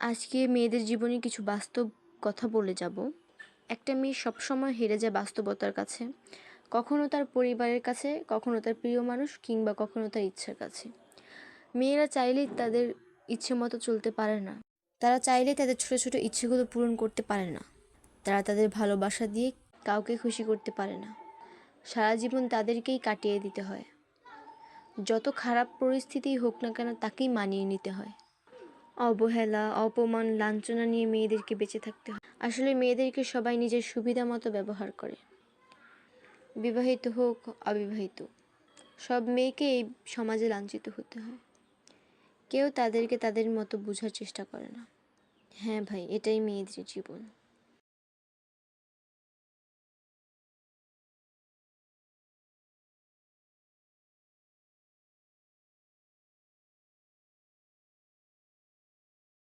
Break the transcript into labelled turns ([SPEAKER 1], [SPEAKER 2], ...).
[SPEAKER 1] আজকে মেয়েদের জীবনে কিছু বাস্তব কথা বলে যাব। একটা মেয়ে সবসময় হেরে যায় বাস্তবতার কাছে, কখনো তার পরিবারের কাছে, কখনো তার প্রিয় মানুষ, কিংবা কখনো তার ইচ্ছার কাছে। মেয়েরা চাইলেই তাদের ইচ্ছে মতো চলতে পারে না, তারা চাইলেই তাদের ছোট ছোট ইচ্ছেগুলো পূরণ করতে পারে না, তারা তাদের ভালোবাসা দিয়ে কাউকে খুশি করতে পারে না। সারা জীবন তাদেরকেই কাটিয়ে দিতে হয়। যত খারাপ পরিস্থিতিই হোক না কেন তাকেই মানিয়ে নিতে হয়। অবহেলা, অপমান, লাঞ্ছনা নিয়ে মেয়েদেরকে বেঁচে থাকতে হয়। আসলে মেয়েদেরকে সবাই নিজের সুবিধা মতো ব্যবহার করে। বিবাহিত হোক, অবিবাহিত, সব মেয়েকে এই সমাজে লাঞ্ছিত হতে হয়। কেউ তাদেরকে তাদের মতো বোঝার চেষ্টা করে না। হ্যাঁ ভাই, এটাই মেয়েদের জীবন।